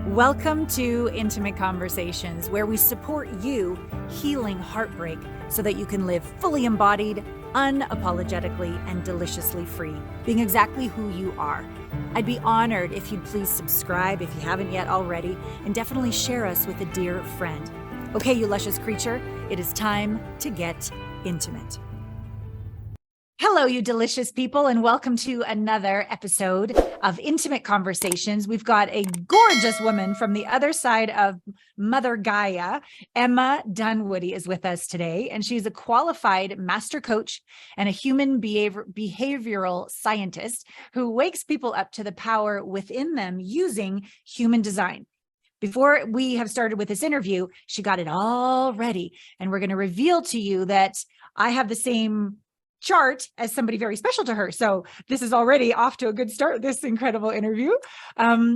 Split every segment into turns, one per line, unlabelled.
Welcome to Intimate Conversations, where we support you healing heartbreak so that you can live fully embodied, unapologetically, and deliciously free, being exactly who you are. I'd be honored if you'd please subscribe if you haven't yet already, and definitely share us with a dear friend. Okay, you luscious creature, it is time to get intimate. Hello, you delicious people, and welcome to another episode of Intimate Conversations. We've got a gorgeous woman from the other side of Mother Gaia. Emma Dunwoody is with us today, and she's a qualified master coach and a human behavioral scientist who wakes people up to the power within them using human design. Before we have started with this interview, she got it all ready, and we're going to reveal to you that I have the same chart as somebody very special to her. So this is already off to a good start, this incredible interview.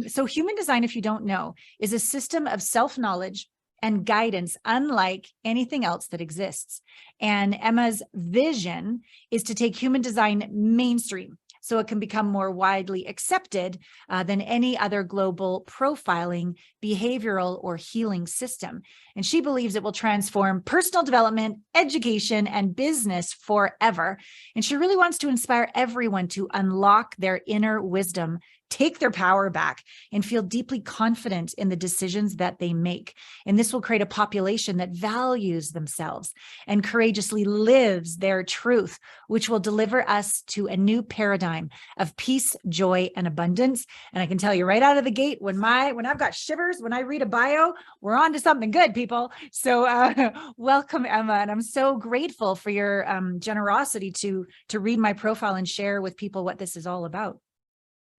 So human design, if you don't know, is a system of self-knowledge and guidance unlike anything else that exists. And Emma's vision is to take human design mainstream so it can become more widely accepted than any other global profiling, behavioral, or healing system. And she believes it will transform personal development, education, and business forever. And she really wants to inspire everyone to unlock their inner wisdom, take their power back, and feel deeply confident in the decisions that they make. And this will create a population that values themselves and courageously lives their truth, which will deliver us to a new paradigm of peace, joy, and abundance. And I can tell you right out of the gate, when I've got shivers, when I read a bio, we're on to something good, people. So welcome, Emma. And I'm so grateful for your generosity to read my profile and share with people what this is all about.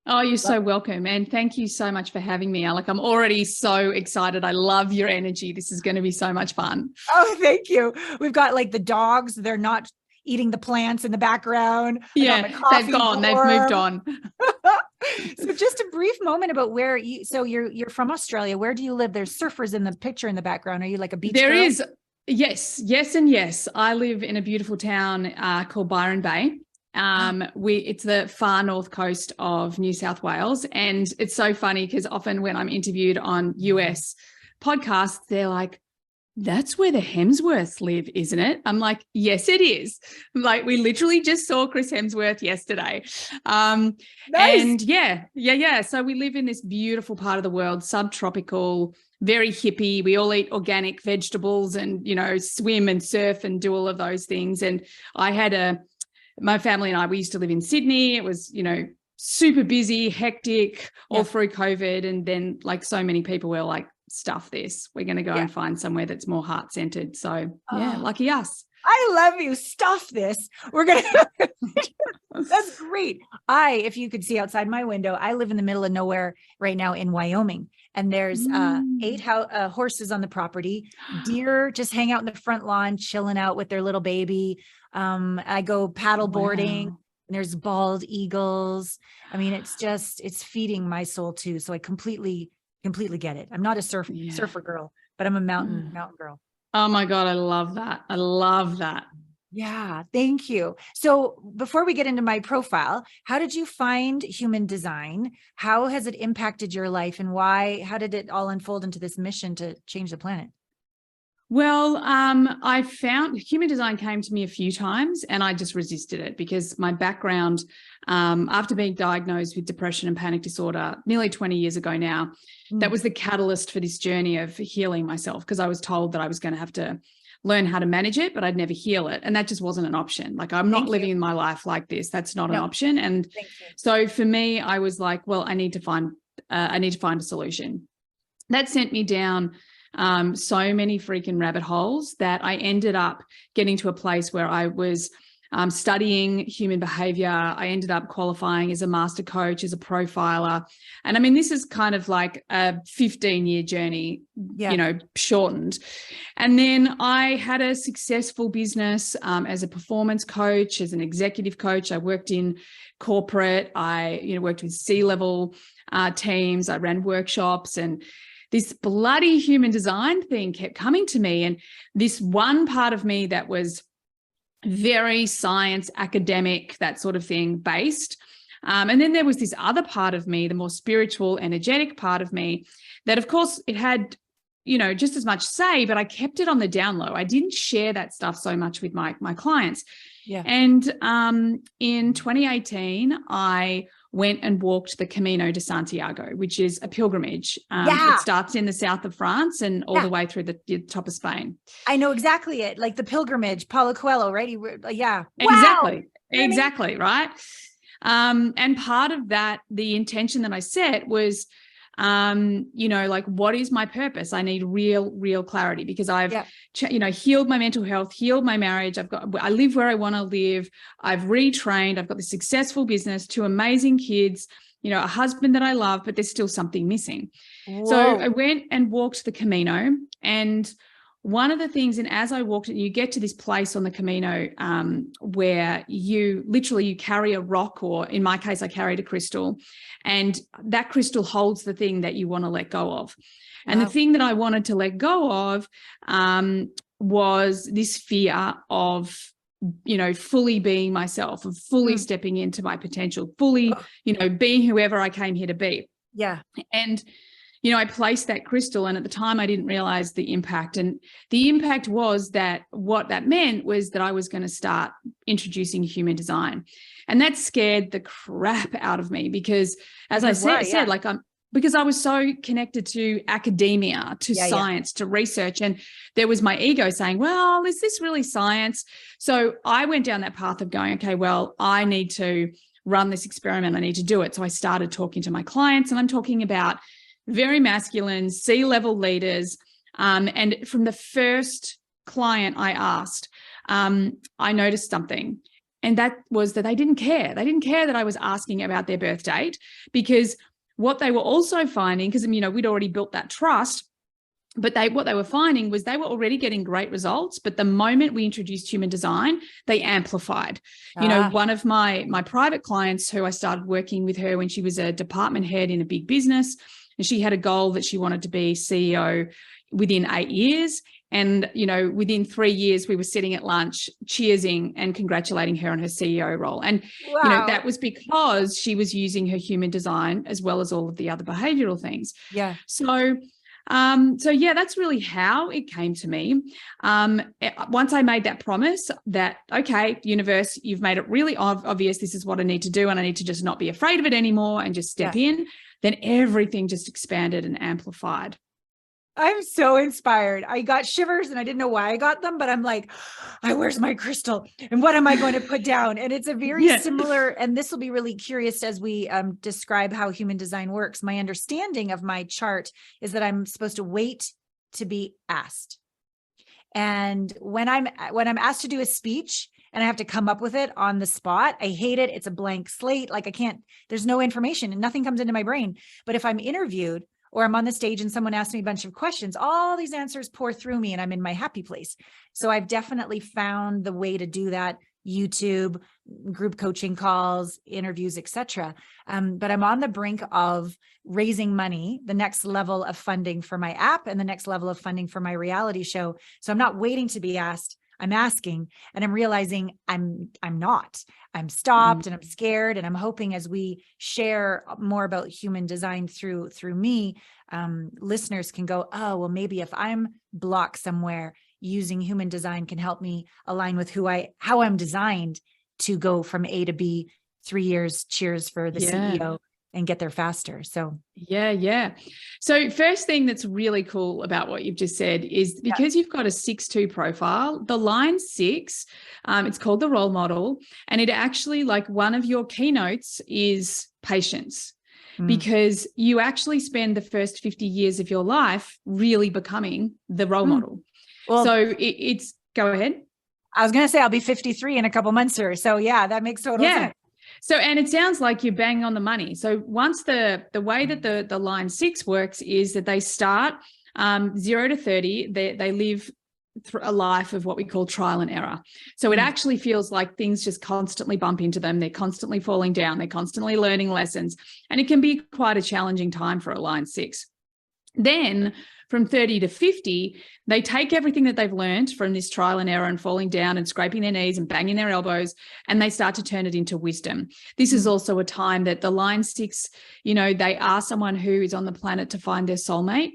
Oh, you're so welcome. And thank you so much for having me, Alec. I'm already so excited. I love your energy. This is going to be so much fun.
Oh, thank you. We've got like the dogs. They're not eating the plants in the background.
Yeah, they've gone. They've moved on.
So just a brief moment about where you're from Australia. Where do you live? There's surfers in the picture in the background. Are you like a beach girl?
There is. Yes, and yes. I live in a beautiful town called Byron Bay. It's the far north coast of New South Wales. And it's so funny because often when I'm interviewed on US podcasts, they're like, that's where the Hemsworths live, isn't it? I'm like, yes, it is. Like, we literally just saw Chris Hemsworth yesterday.
Nice.
And yeah. So we live in this beautiful part of the world, subtropical, very hippie. We all eat organic vegetables and, swim and surf and do all of those things. And my family and we used to live in Sydney. It was, super busy, hectic, all through COVID. And then like so many people were like, stuff this. We're going to go and find somewhere that's more heart-centered. So lucky us.
I love you. Stuff this. We're going to, that's great. If you could see outside my window, I live in the middle of nowhere right now in Wyoming. And there's 8 horses on the property. Deer just hang out in the front lawn, chilling out with their little baby. I go paddle boarding. Wow. And there's bald eagles. I mean, it's feeding my soul too. So I completely get it. I'm not a surfer girl, but I'm a mountain girl.
Oh my God. I love that.
Yeah. Thank you. So before we get into my profile, how did you find human design? How has it impacted your life, and how did it all unfold into this mission to change the planet?
Well, I found human design came to me a few times and I just resisted it because my background, after being diagnosed with depression and panic disorder nearly 20 years ago now, that was the catalyst for this journey of healing myself, because I was told that I was going to have to learn how to manage it, but I'd never heal it. And that just wasn't an option. Like, I'm not living my life like this. That's not an option. And so for me, I was like, well, I need to find a solution. That sent me down so many freaking rabbit holes that I ended up getting to a place where I was studying human behavior. I ended up qualifying as a master coach, as a profiler. And I mean, this is kind of like a 15-year journey, shortened. And then I had a successful business as a performance coach, as an executive coach. I worked in corporate. I worked with C-level teams. I ran workshops, and this bloody human design thing kept coming to me. And this one part of me that was very science, academic, that sort of thing based, And then there was this other part of me, the more spiritual, energetic part of me, that of course it had, just as much say, but I kept it on the down low. I didn't share that stuff so much with my clients.
Yeah.
And in 2018, I went and walked the Camino de Santiago, which is a pilgrimage. It starts in the south of France and all the way through the top of Spain.
I know exactly it, like the pilgrimage, Paulo Coelho, right? Yeah.
Exactly.
Wow.
Exactly. Right. And part of that, the intention that I set was, like, what is my purpose? I need real clarity, because I've, healed my mental health, healed my marriage. I live where I want to live. I've retrained. I've got this successful business, 2 amazing kids, a husband that I love, but there's still something missing.
Whoa.
So I went and walked the Camino, and one of the things, and as I walked it, you get to this place on the Camino where you carry a rock, or in my case, I carried a crystal, and that crystal holds the thing that you want to let go of. And the thing that I wanted to let go of was this fear of, fully being myself, of fully stepping into my potential, fully, being whoever I came here to be.
Yeah.
And I placed that crystal, and at the time I didn't realize the impact. And the impact was that what that meant was that I was going to start introducing human design. And that scared the crap out of me, because as I said, because I was so connected to academia, to science, to research. And there was my ego saying, well, is this really science? So I went down that path of going, okay, well, I need to run this experiment. I need to do it. So I started talking to my clients, and I'm talking about very masculine, C-level leaders. And from the first client I asked, I noticed something. And that was that they didn't care. They didn't care that I was asking about their birth date, because what they were also finding, because, we'd already built that trust, but what they were finding was they were already getting great results. But the moment we introduced human design, they amplified. One of my private clients, who I started working with her when she was a department head in a big business, and she had a goal that she wanted to be CEO within 8 years. And, within 3 years, we were sitting at lunch, cheersing and congratulating her on her CEO role. And, that was because she was using her human design as well as all of the other behavioral things.
Yeah.
So that's really how it came to me. Once I made that promise that, okay, universe, you've made it really obvious, this is what I need to do, and I need to just not be afraid of it anymore and just step in, then everything just expanded and amplified.
I'm so inspired. I got shivers, and I didn't know why I got them, but I'm like, where's my crystal and what am I going to put down? And it's a very similar, and this will be really curious as we describe how human design works. My understanding of my chart is that I'm supposed to wait to be asked. And when I'm asked to do a speech and I have to come up with it on the spot, I hate it. It's a blank slate. Like there's no information and nothing comes into my brain. But if I'm interviewed, or I'm on the stage and someone asks me a bunch of questions, all these answers pour through me and I'm in my happy place. So I've definitely found the way to do that: YouTube, group coaching calls, interviews, etc. But I'm on the brink of raising money, the next level of funding for my app and the next level of funding for my reality show. So I'm not waiting to be asked. I'm asking, and I'm realizing I'm not. I'm stopped and I'm scared, and I'm hoping as we share more about human design through me, listeners can go, oh, well, maybe if I'm blocked somewhere, using human design can help me align with how I'm designed to go from A to B. 3 years, cheers for the CEO, and get there faster. So So first thing that's really cool about what you've just said is because you've got a 6-2 profile, the line 6, it's called the role model. And it actually, like, one of your keynotes is patience, because you actually spend the first 50 years of your life really becoming the role model. Well, so it's go ahead. I was going to say I'll be 53 in a couple months here. So that makes total sense.
So, and it sounds like you're bang on the money. So once the way that the line 6 works is that they start 0 to 30, they live through a life of what we call trial and error. So it actually feels like things just constantly bump into them. They're constantly falling down. They're constantly learning lessons. And it can be quite a challenging time for a line 6. Then from 30 to 50, they take everything that they've learned from this trial and error and falling down and scraping their knees and banging their elbows, and they start to turn it into wisdom. This is also a time that the line 6, they are someone who is on the planet to find their soulmate.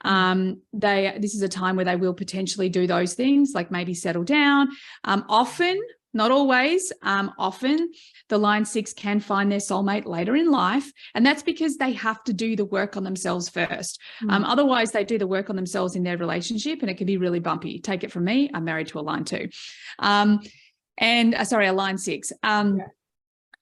This is a time where they will potentially do those things, like maybe settle down. Often, not always, often the line 6 can find their soulmate later in life. And that's because they have to do the work on themselves first. Otherwise, they do the work on themselves in their relationship and it can be really bumpy. Take it from me, I'm married to a line 2. A line 6.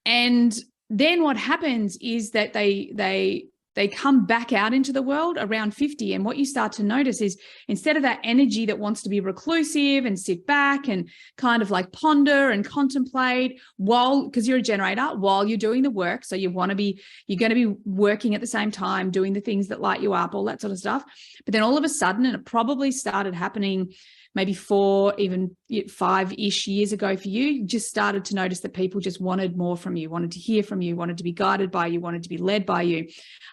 And then what happens is that they come back out into the world around 50. And what you start to notice is instead of that energy that wants to be reclusive and sit back and kind of like ponder and contemplate because you're a generator, while you're doing the work. So you're going to be working at the same time, doing the things that light you up, all that sort of stuff. But then all of a sudden, and it probably started happening maybe 4, even 5-ish years ago for you just started to notice that people just wanted more from you, wanted to hear from you, wanted to be guided by you, wanted to be led by you.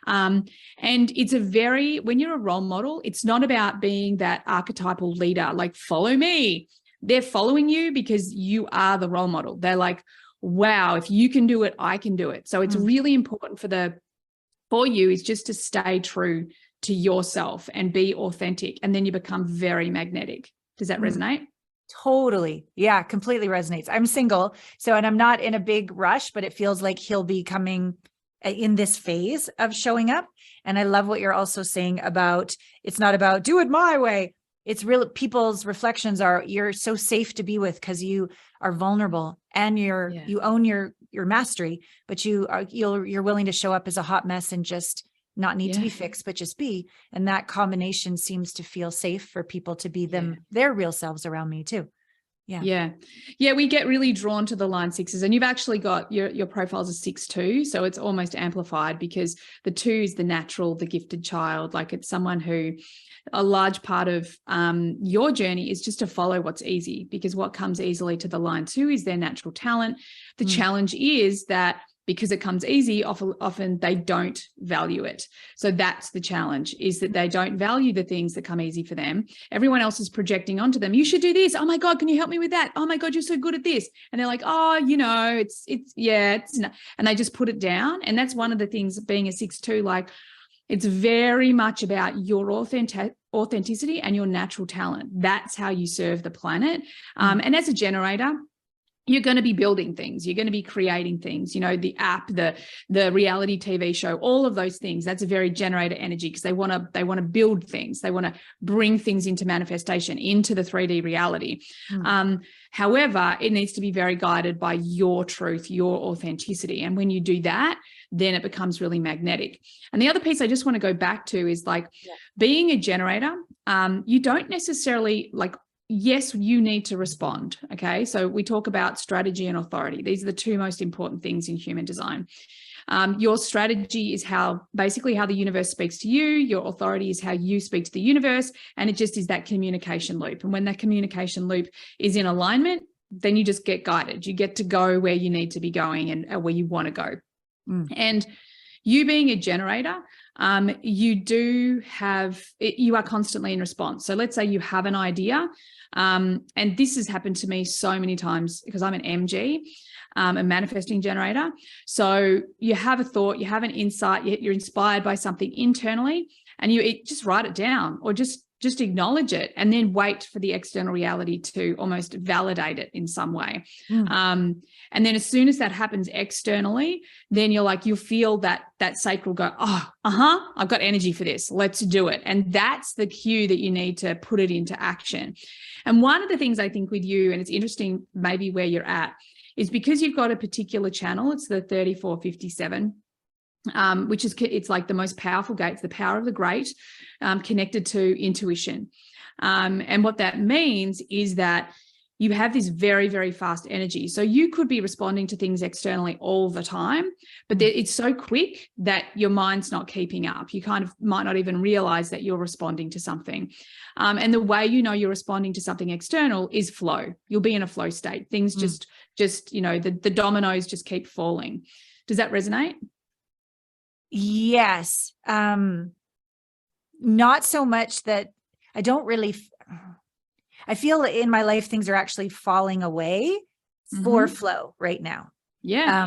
And it's when you're a role model, it's not about being that archetypal leader, like follow me. They're following you because you are the role model. They're like, wow, if you can do it, I can do it. So it's really important for you is just to stay true to yourself and be authentic. And then you become very magnetic. Does that resonate?
Totally. Yeah, completely resonates. I'm single. And I'm not in a big rush, but it feels like he'll be coming in this phase of showing up. And I love what you're also saying about, it's not about do it my way. It's real. People's reflections are, you're so safe to be with because you are vulnerable and you own your mastery, but you're willing to show up as a hot mess and just not need to be fixed, but just be. And that combination seems to feel safe for people to be their real selves around me too. Yeah.
We get really drawn to the line 6s, and you've actually got your profile's a 6 too. So it's almost amplified because the 2 is the natural, the gifted child. Like it's someone who a large part of your journey is just to follow what's easy, because what comes easily to the line 2 is their natural talent. The challenge is that because it comes easy, often they don't value it. So that's the challenge, is that they don't value the things that come easy for them. Everyone else is projecting onto them. You should do this. Oh my God, can you help me with that? Oh my God, you're so good at this. And they're like, oh, it's not. And they just put it down. And that's one of the things of being a 6-2, like it's very much about your authenticity and your natural talent. That's how you serve the planet. And as a generator, you're going to be building things. You're going to be creating things, the app, the reality TV show, all of those things. That's a very generator energy because they want to build things. They want to bring things into manifestation, into the 3D reality. However, it needs to be very guided by your truth, your authenticity. And when you do that, then it becomes really magnetic. And the other piece I just want to go back to is being a generator, you don't necessarily yes, you need to respond. Okay. So we talk about strategy and authority. These are the 2 most important things in human design. Your strategy is basically how the universe speaks to you. Your authority is how you speak to the universe. And it just is that communication loop. And when that communication loop is in alignment, then you just get guided. You get to go where you need to be going and where you want to go. And you being a generator, you are constantly in response. So let's say you have an idea, and this has happened to me so many times because I'm an MG, a manifesting generator. So you have a thought, you have an insight, you're inspired by something internally, and you just write it down or just acknowledge it and then wait for the external reality to almost validate it in some way. And then as soon as that happens externally, then you'll feel that sacral go, I've got energy for this. Let's do it. And that's the cue that you need to put it into action. And one of the things I think with you, and it's interesting maybe where you're at, is because you've got a particular channel, it's the 3457, which is, it's like the most powerful gate, it's the power of the great, connected to intuition. And what that means is that you have this very, very fast energy. So you could be responding to things externally all the time, but it's so quick that your mind's not keeping up. You kind of might not even realize that you're responding to something. And the way you know you're responding to something external is flow. You'll be in a flow state. Things just the dominoes just keep falling. Does that resonate?
Yes. not so much that I don't really, I feel in my life, things are actually falling away for flow right now.
Yeah.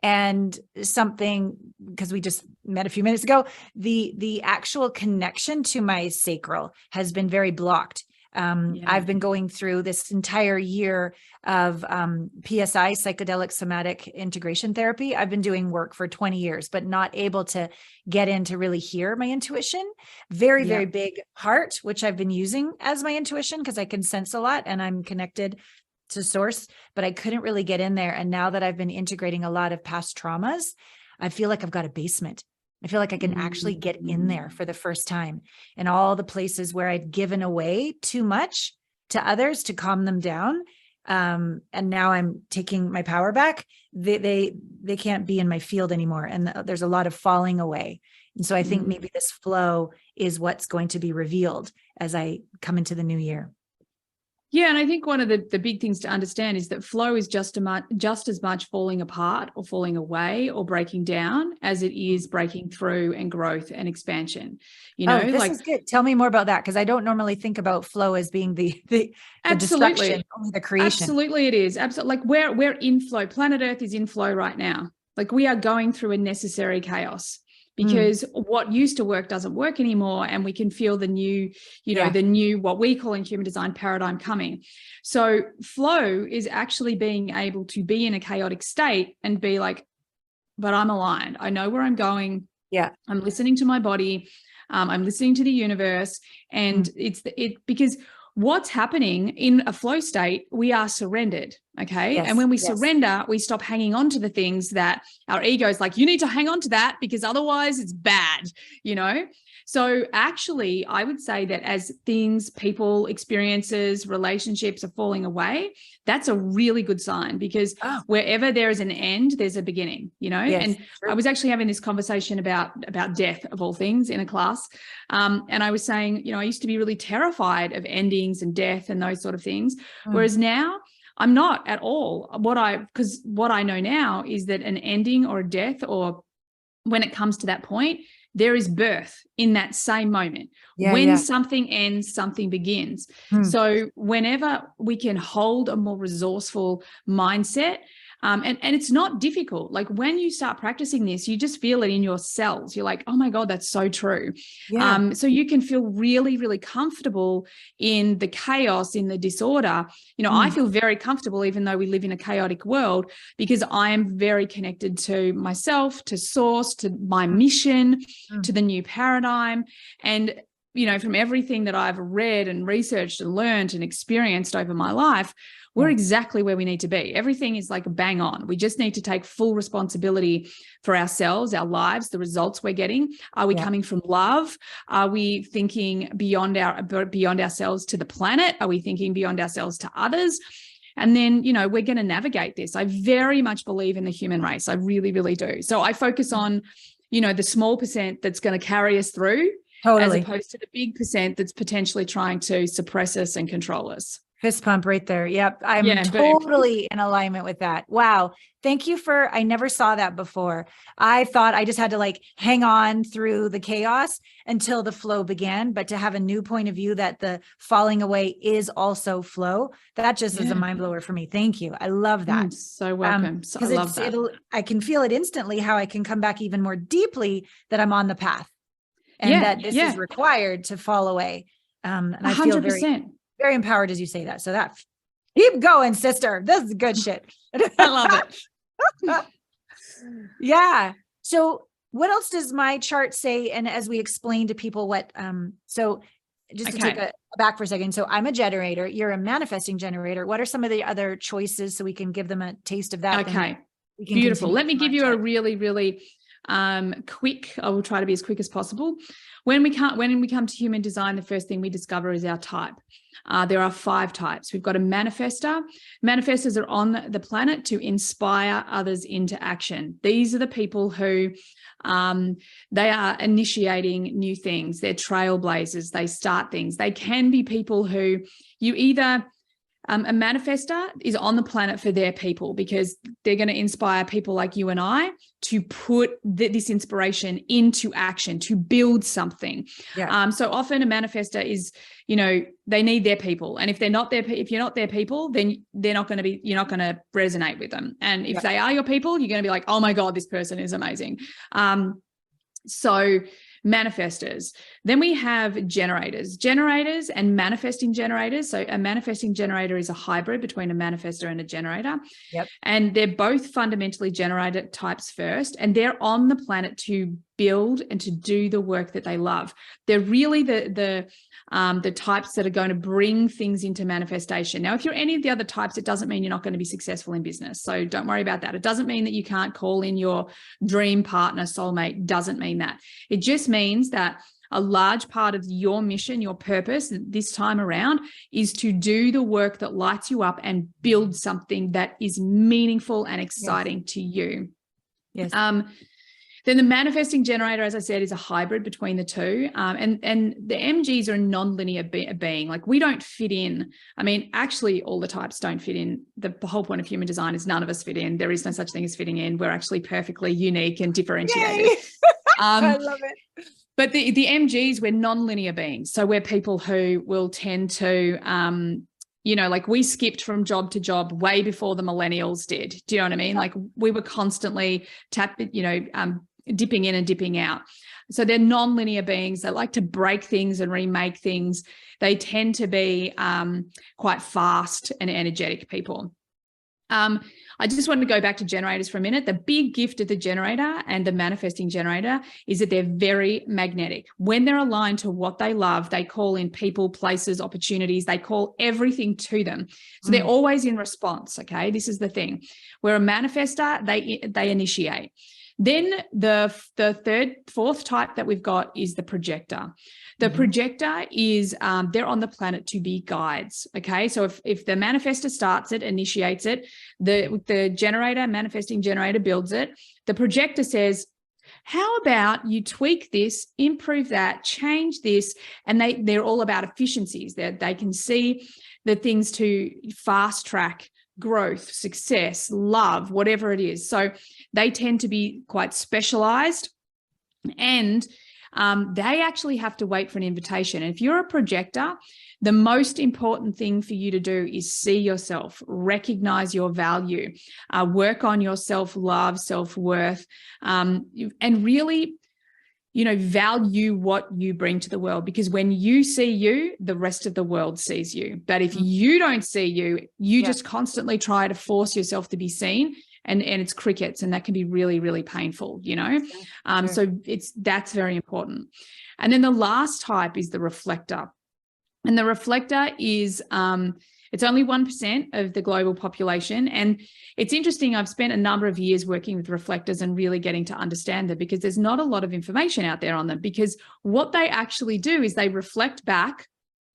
And something, because we just met a few minutes ago, the actual connection to my sacral has been very blocked. I've been going through this entire year of PSI, psychedelic somatic integration therapy. I've been doing work for 20 years, but not able to get in to really hear my intuition. Very, very big heart, which I've been using as my intuition because I can sense a lot and I'm connected to source, but I couldn't really get in there. And now that I've been integrating a lot of past traumas, I feel like I've got a basement. I feel like I can actually get in there for the first time, and all the places where I'd given away too much to others to calm them down. And now I'm taking my power back. They can't be in my field anymore. And there's a lot of falling away. And so I think maybe this flow is what's going to be revealed as I come into the new year.
Yeah, and I think one of the big things to understand is that flow is just as much falling apart or falling away or breaking down as it is breaking through and growth and expansion. You know,
this is good. Tell me more about that, because I don't normally think about flow as being the destruction, only the creation.
Absolutely, it is. Absolutely, like we're in flow. Planet Earth is in flow right now. Like we are going through a necessary chaos. Because what used to work doesn't work anymore, and we can feel the new, the new, what we call in human design paradigm coming. So flow is actually being able to be in a chaotic state and be like, but I'm aligned. I know where I'm going.
Yeah.
I'm listening to my body. I'm listening to the universe. And because what's happening in a flow state, we are surrendered. Okay.
Yes,
and when we surrender, we stop hanging on to the things that our ego is like, you need to hang on to that because otherwise it's bad, So actually, I would say that as things, people, experiences, relationships are falling away, that's a really good sign, because wherever there is an end, there's a beginning, and I was actually having this conversation about death of all things in a class. And I was saying, I used to be really terrified of endings and death and those sort of things. Whereas now I'm not at all. Because what I know now is that an ending or a death, or when it comes to that point, there is birth in that same moment. When something ends, something begins. So whenever we can hold a more resourceful mindset, and it's not difficult. Like when you start practicing this, you just feel it in your cells. You're like, oh my God, that's so true. So you can feel really, really comfortable in the chaos, in the disorder. I feel very comfortable, even though we live in a chaotic world, because I am very connected to myself, to source, to my mission, to the new paradigm. And from everything that I've read and researched and learned and experienced over my life, we're exactly where we need to be. Everything is like bang on. We just need to take full responsibility for ourselves, our lives, the results we're getting. Are we coming from love? Are we thinking beyond ourselves to the planet? Are we thinking beyond ourselves to others? And then, we're going to navigate this. I very much believe in the human race. I really, really do. So I focus on, the small percent that's going to carry us through, as opposed to the big percent that's potentially trying to suppress us and control us.
Fist pump right there. Yep. I'm totally in alignment with that. Wow. Thank you I never saw that before. I thought I just had to hang on through the chaos until the flow began, but to have a new point of view that the falling away is also flow, that just is a mind blower for me. Thank you. I love that.
So welcome. I love that.
I can feel it instantly, how I can come back even more deeply that I'm on the path, and that this is required to fall away. And I feel 100%. Very empowered as you say that. So keep going, sister. This is good shit.
I love it.
Yeah. So what else does my chart say? And as we explain to people so just to take a back for a second. So I'm a generator. You're a manifesting generator. What are some of the other choices so we can give them a taste of that?
Okay. Beautiful. Let me give you a really, really quick, I will try to be as quick as possible. When we come to human design, the first thing we discover is our type. There are 5 types. We've got a manifestor. Manifestors are on the planet to inspire others into action. These are the people who they are initiating new things. They're trailblazers. They start things. They can be people who you either A manifestor is on the planet for their people because they're going to inspire people like you and I to put this inspiration into action, to build something.
Yeah.
So often a manifestor is, they need their people. And if you're not their people, then you're not going to resonate with them. And if they are your people, you're going to be like, oh my God, this person is amazing. So manifestors. Then we have generators and manifesting generators. So a manifesting generator is a hybrid between a manifestor and a generator.
Yep.
And they're both fundamentally generator types first, and they're on the planet to build and to do the work that they love. They're really the types that are going to bring things into manifestation. Now, if you're any of the other types, it doesn't mean you're not going to be successful in business. So don't worry about that. It doesn't mean that you can't call in your dream partner, soulmate. Doesn't mean that. It just means that a large part of your mission, your purpose this time around is to do the work that lights you up and build something that is meaningful and exciting to you.
Yes.
Then the manifesting generator, as I said, is a hybrid between the two. And the MGs are a non-linear being. Like, we don't fit in. I mean, actually, all the types don't fit in. The whole point of human design is none of us fit in. There is no such thing as fitting in. We're actually perfectly unique and differentiated.
I love it.
But the MGs, we're non-linear beings. So we're people who will tend to, like, we skipped from job to job way before the millennials did. Do you know what I mean? Like, we were constantly dipping in and dipping out. So they're non-linear beings that like to break things and remake things. They tend to be quite fast and energetic people. I just want to go back to generators for a minute. The big gift of the generator and the manifesting generator is that they're very magnetic. When they're aligned to what they love, they call in people, places, opportunities. They call everything to them. So they're always in response, okay? This is the thing. Where a manifestor, they initiate. Then the fourth type that we've got is the projector. The projector is, they're on the planet to be guides, okay? So if the manifestor starts it, initiates it, the generator, manifesting generator builds it, the projector says, how about you tweak this, improve that, change this, and they're all about efficiencies. They can see the things to fast track growth, success, love, whatever it is. So they tend to be quite specialized, and they actually have to wait for an invitation. And if you're a projector, the most important thing for you to do is see yourself, recognize your value, work on your self-love, self-worth, and really, value what you bring to the world. Because when you see you, the rest of the world sees you. But if you don't see you, you just constantly try to force yourself to be seen. And it's crickets, and that can be really, really painful, Sure. So that's very important. And then the last type is the reflector. And the reflector is, it's only 1% of the global population. And it's interesting, I've spent a number of years working with reflectors and really getting to understand them, because there's not a lot of information out there on them. Because what they actually do is they reflect back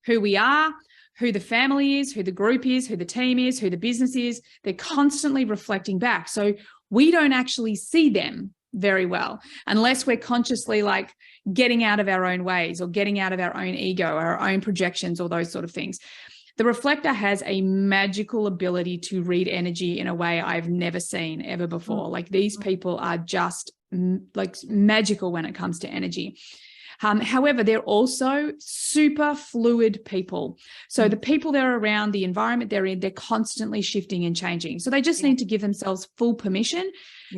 who we are, who the family is, who the group is, who the team is, who the business is. They're constantly reflecting back. So we don't actually see them very well unless we're consciously like getting out of our own ways or getting out of our own ego, or our own projections, or those sort of things. The reflector has a magical ability to read energy in a way I've never seen ever before. Like, these people are just like magical when it comes to energy. However, they're also super fluid people. So the people they're around, the environment they're in, they're constantly shifting and changing. So they just need to give themselves full permission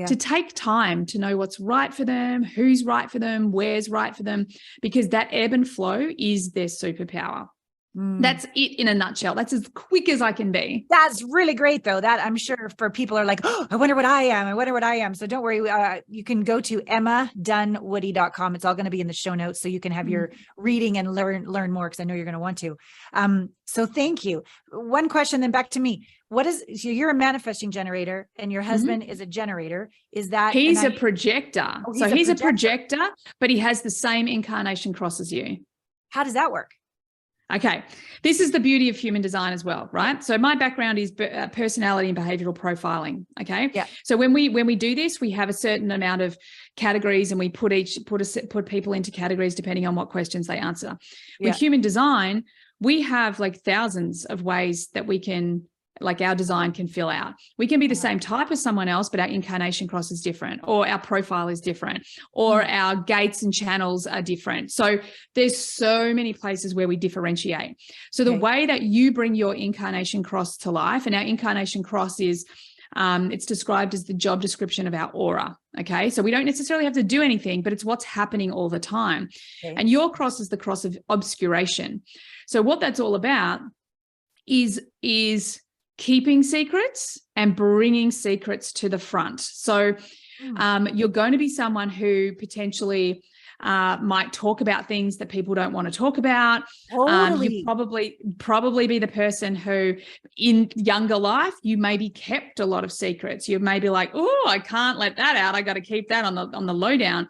to take time to know what's right for them, who's right for them, where's right for them, because that ebb and flow is their superpower. That's it in a nutshell. That's as quick as I can be.
That's really great, though. That, I'm sure, for people are like, oh, I wonder what I am. I wonder what I am. So don't worry. You can go to emmadunwoody.com. It's all going to be in the show notes, so you can have your reading and learn more, because I know you're going to want to. So thank you. One question, then back to me. So you're a manifesting generator and your husband is a generator. Is that?
He's a projector. Oh, he's a projector, but he has the same incarnation cross as you. How
does that work?
Okay, this is the beauty of human design as well, right? So my background is personality and behavioral profiling. Okay, so when we do this, we have a certain amount of categories, and we put people into categories depending on what questions they answer. With human design, we have like thousands of ways that we can, like our design can fill out. We can be the same type as someone else, but our incarnation cross is different, or our profile is different, or our gates and channels are different. So there's so many places where we differentiate. So the way that you bring your incarnation cross to life, and our incarnation cross is, it's described as the job description of our aura. Okay. So we don't necessarily have to do anything, but it's what's happening all the time. And your cross is the cross of obscuration. So what that's all about is keeping secrets and bringing secrets to the front. So you're going to be someone who potentially might talk about things that people don't want to talk about. You probably be the person who in younger life, you maybe kept a lot of secrets. You may be like, oh, I can't let that out. I got to keep that on the lowdown.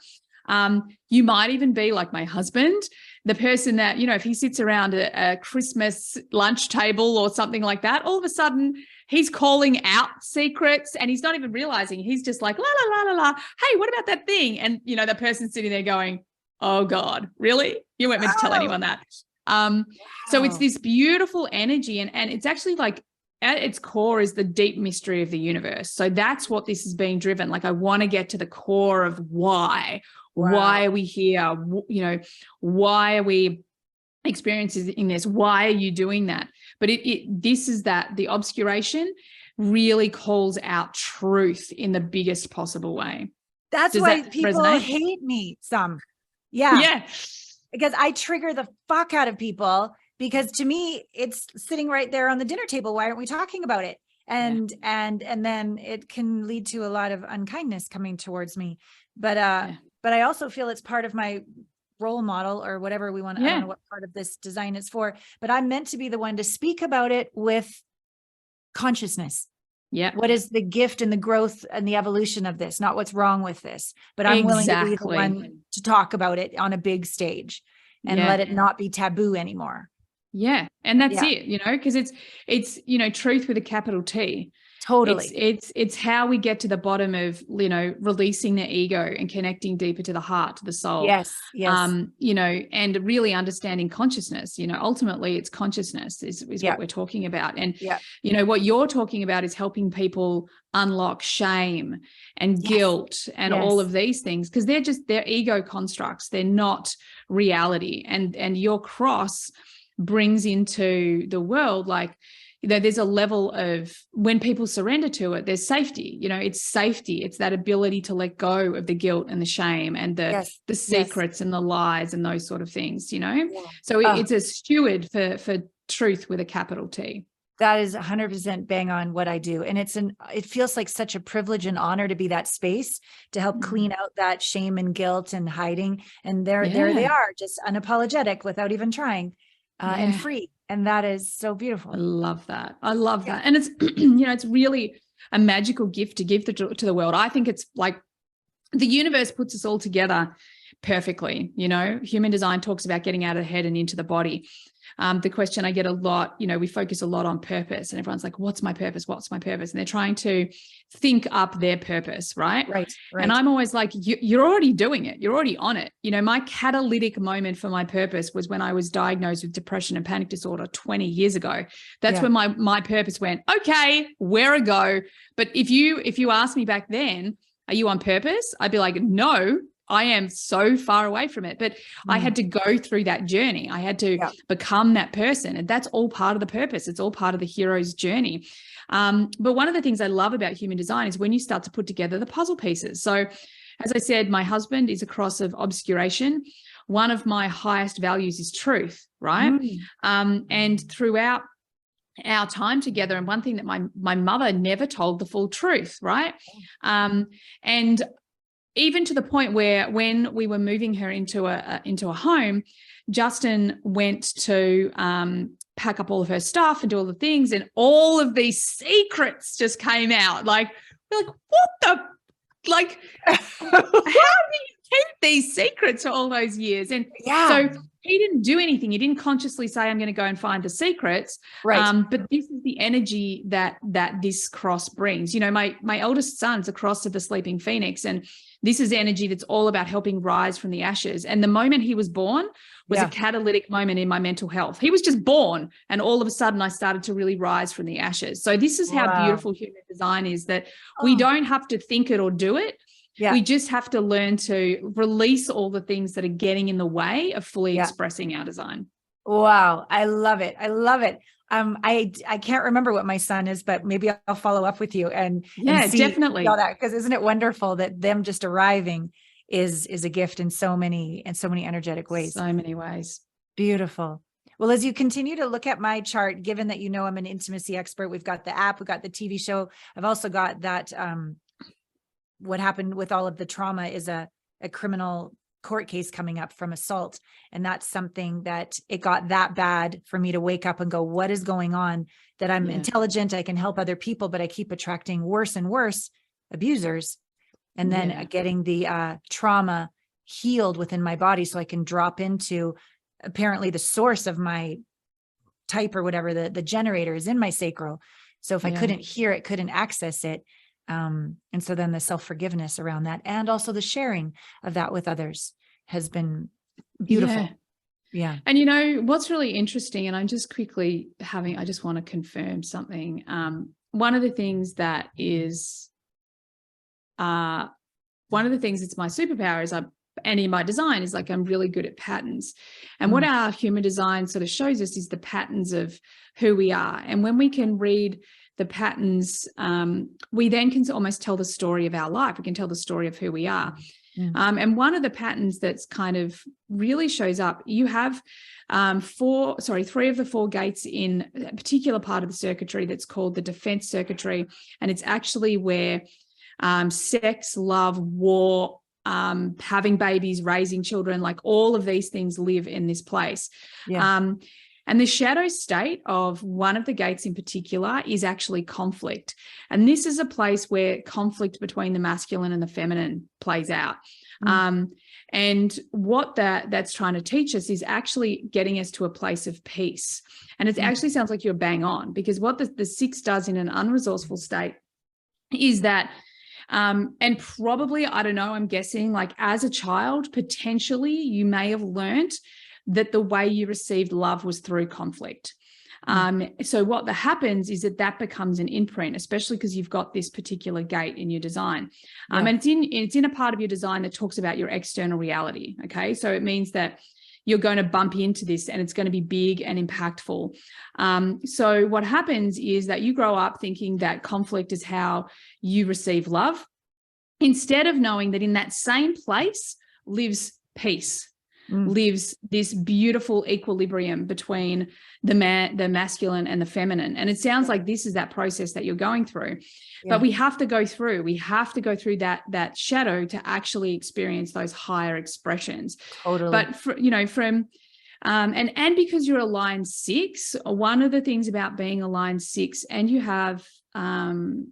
You might even be like my husband, the person that, you know, if he sits around a Christmas lunch table or something like that, all of a sudden he's calling out secrets and he's not even realizing. He's just like, la, la, la, la, la. Hey, what about that thing? And, you know, the person's sitting there going, oh God, really? You weren't meant to tell anyone that. So it's this beautiful energy, and it's actually like at its core is the deep mystery of the universe. So that's what this is being driven. Like, I want to get to the core of why. Why are we here? You know, why are we experiencing this? Why are you doing that? But this is that the obscuration really calls out truth in the biggest possible way.
That's why people hate me some. Yeah. Because I trigger the fuck out of people, because to me, it's sitting right there on the dinner table. Why aren't we talking about it? And then it can lead to a lot of unkindness coming towards me. But I also feel it's part of my role model or whatever we want. I don't know what part of this design it's for, but I'm meant to be the one to speak about it with consciousness. Yeah. What is the gift and the growth and the evolution of this? Not what's wrong with this, but I'm willing to be the one to talk about it on a big stage and let it not be taboo anymore. Yeah. And that's it, you know, because it's, you know, truth with a capital T. Totally. It's how we get to the bottom of, you know, releasing the ego and connecting deeper to the heart, to the soul. Yes. You know, and really understanding consciousness. You know, ultimately it's consciousness is what we're talking about. And, you know, what you're talking about is helping people unlock shame and guilt and all of these things, because they're ego constructs. They're not reality. And your cross brings into the world, like, you know, there's a level of, when people surrender to it, there's safety. You know, it's safety. It's that ability to let go of the guilt and the shame and the secrets and the lies and those sort of things, you know. Yeah. So it's a steward for truth with a capital T. That is 100% bang on what I do. And it feels like such a privilege and honor to be that space to help clean out that shame and guilt and hiding. And there they are, just unapologetic without even trying, and free. And that is so beautiful. I love that. And it's, you know, it's really a magical gift to give to the world. I think it's like the universe puts us all together perfectly. You know, human design talks about getting out of the head and into the body. The question I get a lot, you know, we focus a lot on purpose, and everyone's like, what's my purpose? What's my purpose? And they're trying to think up their purpose. Right. And I'm always like, you're already doing it. You're already on it. You know, my catalytic moment for my purpose was when I was diagnosed with depression and panic disorder 20 years ago. That's when my purpose went, okay, where a go. But if you asked me back then, are you on purpose? I'd be like, no, I am so far away from it. But I had to go through that journey. I had to become that person. And that's all part of the purpose. It's all part of the hero's journey. But one of the things I love about human design is when you start to put together the puzzle pieces. So as I said, my husband is a cross of obscuration. One of my highest values is truth, right? And throughout our time together, and one thing that my mother never told the full truth, right? And even to the point where when we were moving her into a home, Justin went to pack up all of her stuff and do all the things, and all of these secrets just came out. Like, we're like, what the, like, how do you keep these secrets for all those years? And so he didn't do anything. He didn't consciously say, I'm going to go and find the secrets. Right. But this is the energy that this cross brings. You know, my eldest son's a cross of the sleeping phoenix, and this is energy that's all about helping rise from the ashes. And the moment he was born,
was a catalytic moment in my mental health. He was just born, and all of a sudden I started to really rise from the ashes. So this is how beautiful human design is, that we don't have to think it or do it. Yeah. We just have to learn to release all the things that are getting in the way of fully expressing our design.
Wow. I love it. I love it. I can't remember what my son is, but maybe I'll follow up with you and see
definitely
all that, because isn't it wonderful that them just arriving is a gift in so many energetic ways.
So many ways.
Beautiful. Well, as you continue to look at my chart, given that I'm an intimacy expert, we've got the app, we've got the TV show. I've also got that what happened with all of the trauma is a criminal court case coming up from assault. And that's something that it got that bad for me to wake up and go, what is going on? That I'm intelligent, I can help other people, but I keep attracting worse and worse abusers. And then getting the trauma healed within my body so I can drop into apparently the source of my type or whatever, the generator is in my sacral. So if I couldn't hear it, couldn't access it. And so then the self-forgiveness around that, and also the sharing of that with others, has been beautiful. Yeah.
And what's really interesting, and I'm just quickly I just want to confirm something. One of the things that's my superpower is and in my design is like, I'm really good at patterns. And what our human design sort of shows us is the patterns of who we are. And when we can read the patterns, we then can almost tell the story of our life. We can tell the story of who we are. And one of the patterns that's kind of really shows up, you have 3 of the 4 gates in a particular part of the circuitry that's called the defense circuitry. And it's actually where sex, love, war, having babies, raising children, like all of these things live in this place. And the shadow state of one of the gates in particular is actually conflict. And this is a place where conflict between the masculine and the feminine plays out. And what that's trying to teach us is actually getting us to a place of peace. And it actually sounds like you're bang on, because what the 6 does in an unresourceful state is that, and probably, I don't know, I'm guessing, like as a child, potentially you may have learned that the way you received love was through conflict. So what happens is that becomes an imprint, especially because you've got this particular gate in your design. And it's in a part of your design that talks about your external reality. Okay. So it means that you're going to bump into this and it's going to be big and impactful. So what happens is that you grow up thinking that conflict is how you receive love, instead of knowing that in that same place lives peace. Lives this beautiful equilibrium between the masculine and the feminine. And it sounds like this is that process that you're going through, but we have to go through that shadow to actually experience those higher expressions.
Totally.
But and because you're a line 6, one of the things about being a line 6, and you have, the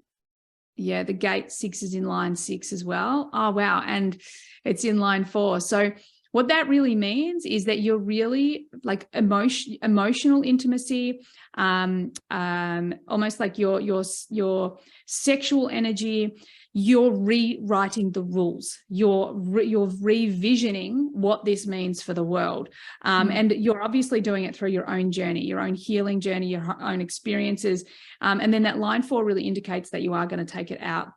gate 6 is in line 6 as well. Oh, wow. And it's in line 4. So what that really means is that you're really like emotional intimacy, almost like your sexual energy. You're rewriting the rules. You're revisioning what this means for the world, and you're obviously doing it through your own journey, your own healing journey, your own experiences, and then that line 4 really indicates that you are going to take it out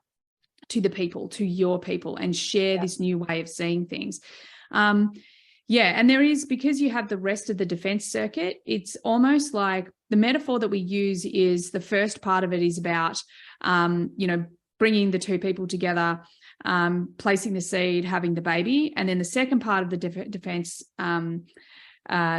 to the people, to your people, and share this new way of seeing things. And there is, because you have the rest of the defense circuit, it's almost like the metaphor that we use is the first part of it is about, bringing the 2 people together, placing the seed, having the baby. And then the second part of the defense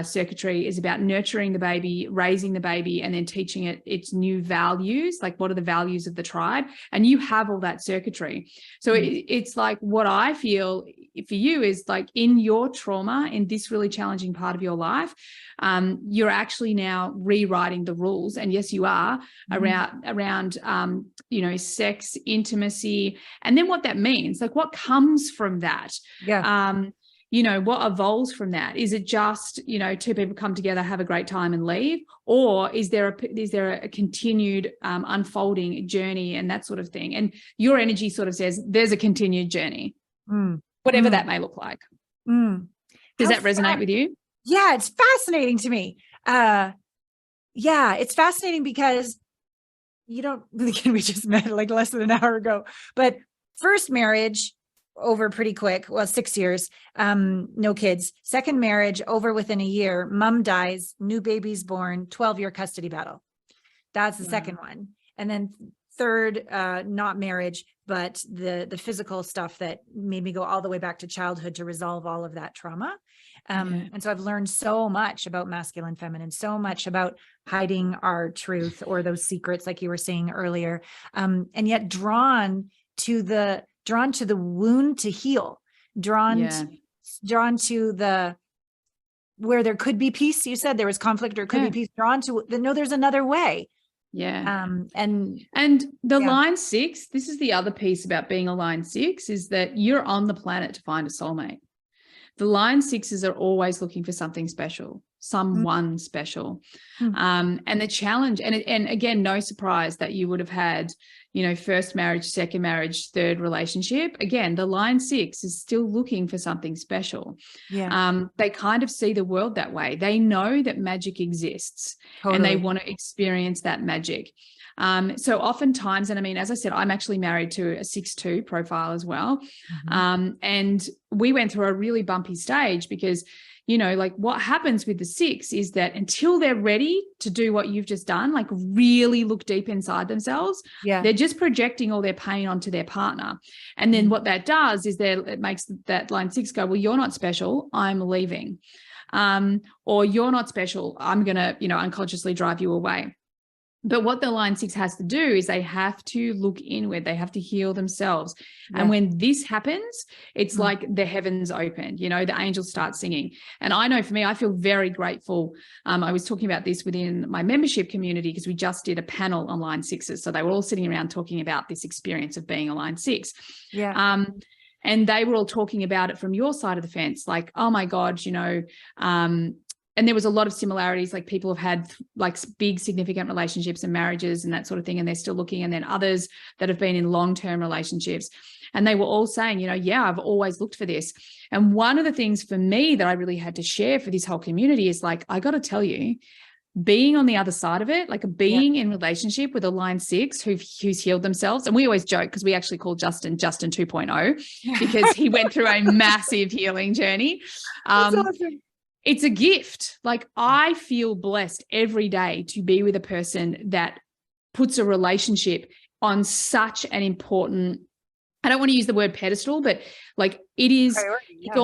circuitry is about nurturing the baby, raising the baby, and then teaching it its new values, like what are the values of the tribe. And you have all that circuitry. So it's like, what I feel for you is like, in your trauma, in this really challenging part of your life, you're actually now rewriting the rules. And yes, you are around sex, intimacy, and then what that means, like what comes from that. What evolves from that? Is it just, 2 people come together, have a great time and leave? Or is there a continued unfolding journey and that sort of thing? And your energy sort of says there's a continued journey, whatever that may look like. Does that resonate with you?
Yeah, it's fascinating to me. Yeah, it's fascinating because you don't, again, we just met like less than an hour ago, but first marriage over pretty quick. Well, 6 years, no kids. Second marriage over within a year. Mom dies, new baby's born, 12-year custody battle. That's the second one. And then third, not marriage, but the physical stuff that made me go all the way back to childhood to resolve all of that trauma. And so I've learned so much about masculine, feminine, so much about hiding our truth or those secrets, like you were saying earlier, and yet drawn to the wound to heal, drawn to the where there could be peace. You said there was conflict or could be peace, drawn to the no, there's another way.
Yeah.
And
the line 6, this is the other piece about being a line 6, is that you're on the planet to find a soulmate. The line 6s are always looking for something special, someone special. And the challenge, and again, no surprise that you would have had, first marriage, second marriage, third relationship. Again, the line 6 is still looking for something special. They kind of see the world that way. They know that magic exists and they want to experience that magic. So oftentimes, and I mean, as I said, I'm actually married to a 6-2 profile as well. And we went through a really bumpy stage because, like what happens with the 6 is that until they're ready to do what you've just done, like really look deep inside themselves, they're just projecting all their pain onto their partner. And then what that does is it makes that line 6 go, well, you're not special, I'm leaving. Or you're not special, I'm going to, unconsciously drive you away. But what the line 6 has to do is they have to look inward. They have to heal themselves. And when this happens, it's like the heavens open, the angels start singing. And I know for me, I feel very grateful. I was talking about this within my membership community because we just did a panel on line 6s. So they were all sitting around talking about this experience of being a line 6. And they were all talking about it from your side of the fence, like, oh my God, and there was a lot of similarities, like people have had like big significant relationships and marriages and that sort of thing, and they're still looking. And then others that have been in long-term relationships. And they were all saying, I've always looked for this. And one of the things for me that I really had to share for this whole community is like, I got to tell you, being on the other side of it, like being in relationship with a line 6 who's healed themselves. And we always joke because we actually call Justin 2.0 because he went through a massive healing journey.
That's awesome.
It's a gift. Like I feel blessed every day to be with a person that puts a relationship on such an important, I don't want to use the word pedestal, but like it is, it's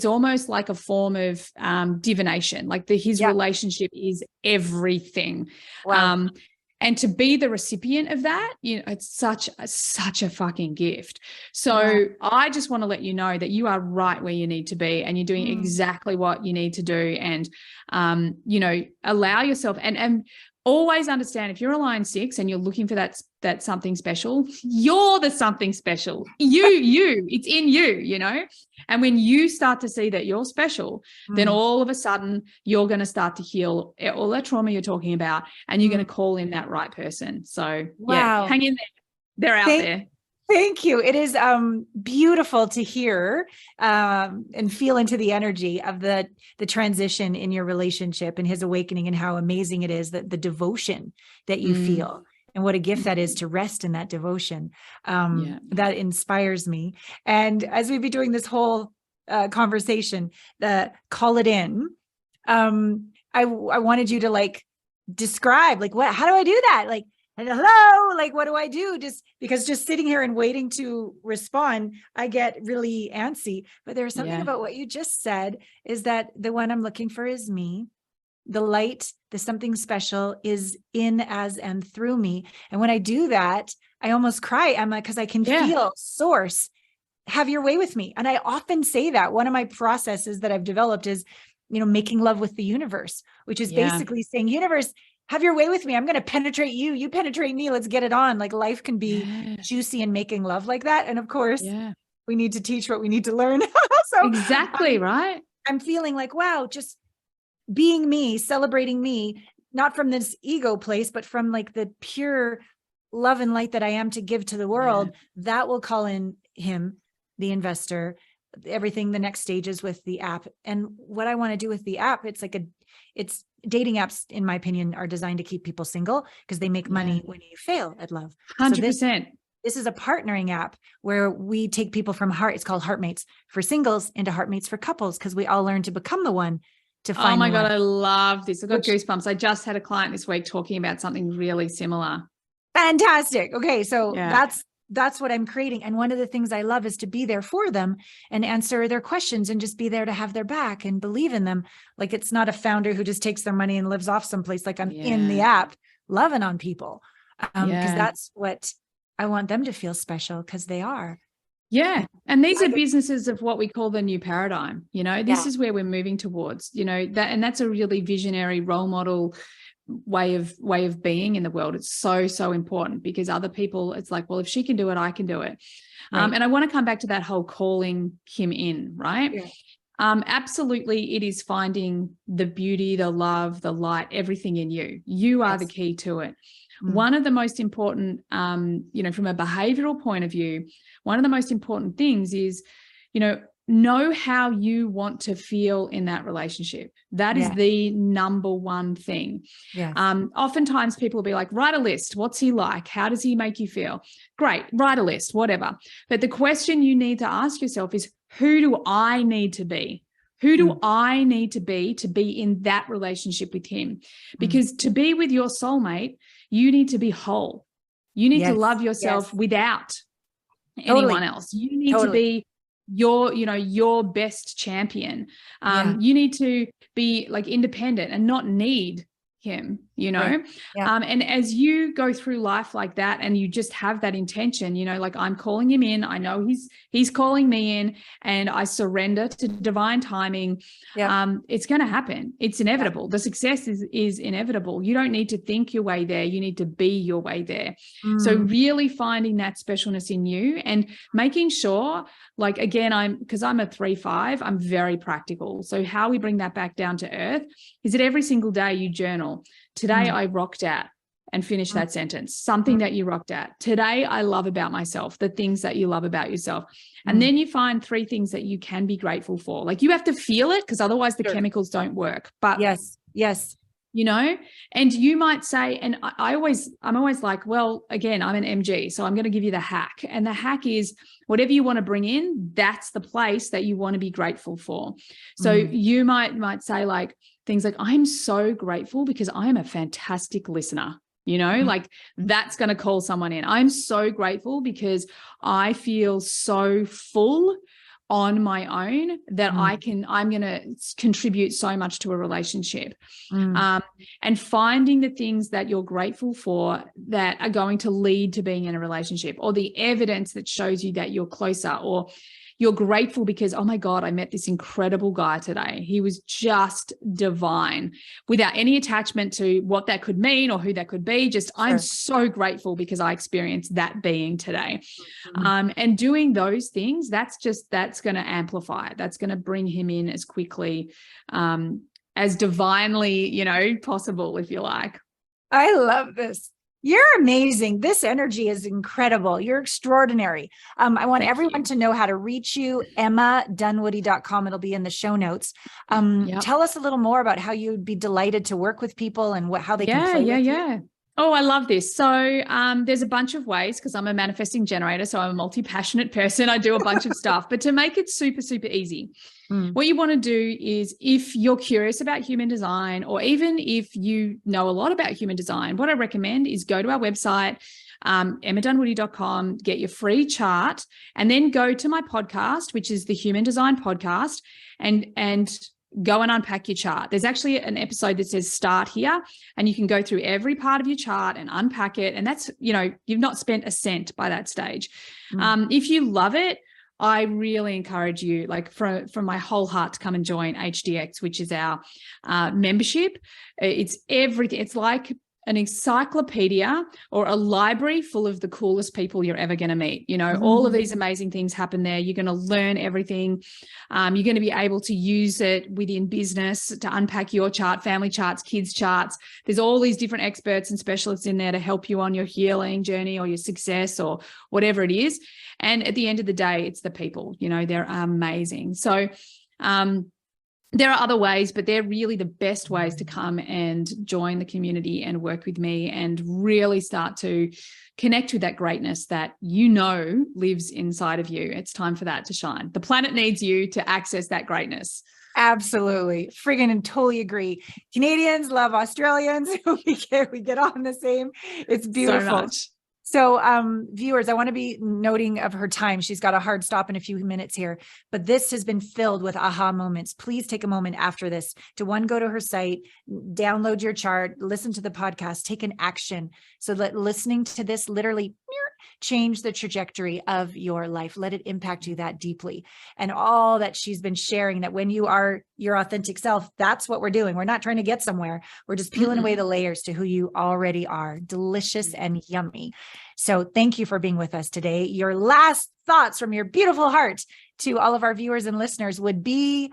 almost like a form of divination. Like his relationship is everything.
Wow.
And to be the recipient of that, it's such a fucking gift. So I just want to let you know that you are right where you need to be and you're doing exactly what you need to do. And, allow yourself and always understand if you're a line 6 and you're looking for that something special, you're the something special. It's in you, And when you start to see that you're special, then all of a sudden you're going to start to heal all that trauma you're talking about, and you're going to call in that right person. So hang in there. They're out there.
Thank you. It is beautiful to hear and feel into the energy of the transition in your relationship and his awakening, and how amazing it is that the devotion that you feel, and what a gift that is to rest in that devotion. That inspires me. And as we've been doing this whole conversation, call it in, I wanted you to like describe like how do I do that? Like, hello, like, what do I do? Just because just sitting here and waiting to respond, I get really antsy. But there's something about what you just said, is that the one I'm looking for is me. The light, the something special is in, as, and through me. And when I do that, I almost cry. I'm like, because I can feel source, have your way with me. And I often say that one of my processes that I've developed is, making love with the universe, which is basically saying, universe, have your way with me. I'm going to penetrate you. You penetrate me. Let's get it on. Like life can be juicy and making love like that. And of course, we need to teach what we need to learn. So
exactly, right.
I'm feeling like, wow, just being me, celebrating me, not from this ego place, but from like the pure love and light that I am to give to the world, that will call in him, the investor, everything, the next stages with the app. And what I want to do with the app, it's dating apps, in my opinion, are designed to keep people single because they make money when you fail at love.
100%.
This is a partnering app where we take people from it's called Heartmates for singles into Heartmates for couples, because we all learn to become the one to find.
Oh my God, I love this. I've got goosebumps. I just had a client this week talking about something really similar.
Fantastic. Okay. So that's what I'm creating. And one of the things I love is to be there for them and answer their questions and just be there to have their back and believe in them. Like, it's not a founder who just takes their money and lives off someplace. Like, I'm in the app loving on people. Because that's what I want them to feel special, because they are.
Yeah. And these are businesses of what we call the new paradigm. This is where we're moving towards, that's a really visionary role model way of being in the world. It's so important, because other people, it's like, well, if she can do it, I can do it. Right. And I want to come back to that whole calling him in, right? Yeah. Absolutely. It is finding the beauty, the love, the light, everything in you. You are the key to it. One of the most important, from a behavioral point of view, one of the most important things is, know how you want to feel in that relationship. That is the number one thing. Yes. Oftentimes people will be like, write a list. What's he like? How does he make you feel? Great. Write a list, whatever. But the question you need to ask yourself is, who do I need to be? Who do I need to be in that relationship with him? Because to be with your soulmate, you need to be whole. You need to love yourself without anyone else. You need to be your best champion. You need to be like independent and not need him, Right. Yeah. And as you go through life like that, and you just have that intention, like, I'm calling him in, I know he's calling me in, and I surrender to divine timing. Yeah. It's going to happen. It's inevitable. Yeah. The success is inevitable. You don't need to think your way there. You need to be your way there. So really finding that specialness in you and making sure, like, again, because I'm a 3-5, I'm very practical. So how we bring that back down to earth is that every single day you journal. Today I rocked out, and finish that sentence. Something that you rocked at. Today I love about myself, the things that you love about yourself. And then you find 3 things that you can be grateful for. Like, you have to feel it, because otherwise the chemicals don't work. But
yes.
And you might say, and I'm always like, well, again, I'm an MG, so I'm going to give you the hack. And the hack is, whatever you want to bring in, that's the place that you want to be grateful for. So you might say, like, things like, I'm so grateful because I am a fantastic listener. Like, that's going to call someone in. I'm so grateful because I feel so full on my own that I'm going to contribute so much to a relationship. And finding the things that you're grateful for that are going to lead to being in a relationship, or the evidence that shows you that you're closer, or you're grateful because, oh my God, I met this incredible guy today. He was just divine, without any attachment to what that could mean or who that could be. Just, I'm so grateful because I experienced that being today. And doing those things, that's going to amplify it. That's going to bring him in as quickly, as divinely, possible, if you like.
I love this. You're amazing. This energy is incredible. You're extraordinary. I want everyone to know how to reach you. EmmaDunwoody.com. It'll be in the show notes. Tell us a little more about how you'd be delighted to work with people and how they can play with you.
Oh, I love this. So there's a bunch of ways, because I'm a manifesting generator, so I'm a multi-passionate person. I do a bunch of stuff. But to make it super, super easy, what you want to do is, if you're curious about human design, or even if you know a lot about human design, what I recommend is go to our website, EmmaDunwoody.com, get your free chart, and then go to my podcast, which is the Human Design Podcast, and go and unpack your chart. There's actually an episode that says start here, and you can go through every part of your chart and unpack it. And that's, you've not spent a cent by that stage. If you love it, I really encourage you, like, from my whole heart, to come and join HDX, which is our membership. It's everything. It's like an encyclopedia or a library full of the coolest people you're ever going to meet. You know, all of these amazing things happen there. You're going to learn everything. You're going to be able to use it within business to unpack your chart, family charts, kids charts. There's all these different experts and specialists in there to help you on your healing journey or your success or whatever it is. And at the end of the day, it's the people, you know, they're amazing. So, there are other ways, but they're really the best ways to come and join the community and work with me and really start to connect with that greatness that you know lives inside of you. It's time for that to shine. The planet needs you to access that greatness.
Absolutely. Friggin' and totally agree. Canadians love Australians. we get on the same. It's beautiful.
So much.
So, viewers, I want to be noting of her time. She's got a hard stop in a few minutes here, but this has been filled with aha moments. Please take a moment after this to go to her site, download your chart, listen to the podcast, take an action so that listening to this literally change the trajectory of your life. Let it impact you that deeply. And all that she's been sharing, that when you are your authentic self, that's what we're doing. We're not trying to get somewhere. We're just peeling away the layers to who you already are. Delicious and yummy. So thank you for being with us today. Your last thoughts from your beautiful heart to all of our viewers and listeners would be?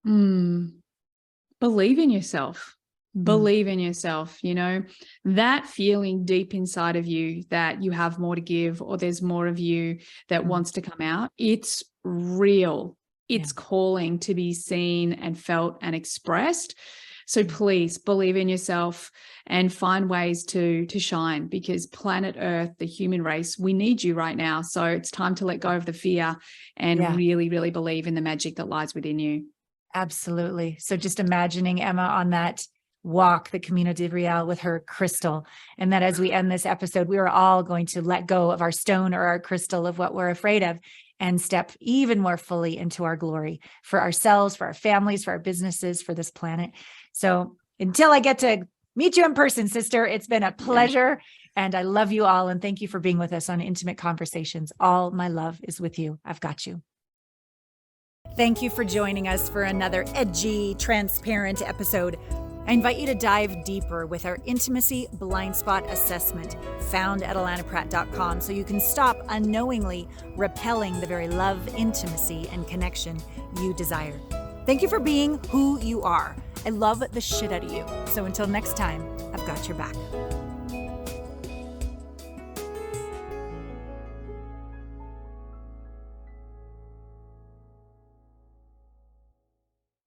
Believe in yourself. Believe in yourself, you know, that feeling deep inside of you that you have more to give or there's more of you that wants to come out. It's real. It's calling to be seen and felt and expressed. So please believe in yourself and find ways to shine, because planet Earth, the human race, we need you right now. So it's time to let go of the fear and really, really believe in the magic that lies within you.
Absolutely. So just imagining Emma on that walk, the Camino de Real, with her crystal. And that as we end this episode, we are all going to let go of our stone or our crystal of what we're afraid of and step even more fully into our glory for ourselves, for our families, for our businesses, for this planet. So until I get to meet you in person, sister, it's been a pleasure. And I love you all. And thank you for being with us on Intimate Conversations. All my love is with you. I've got you. Thank you for joining us for another edgy, transparent episode. I invite you to dive deeper with our intimacy blind spot assessment found at alanapratt.com so you can stop unknowingly repelling the very love, intimacy, and connection you desire. Thank you for being who you are. I love the shit out of you. So until next time, I've got your back.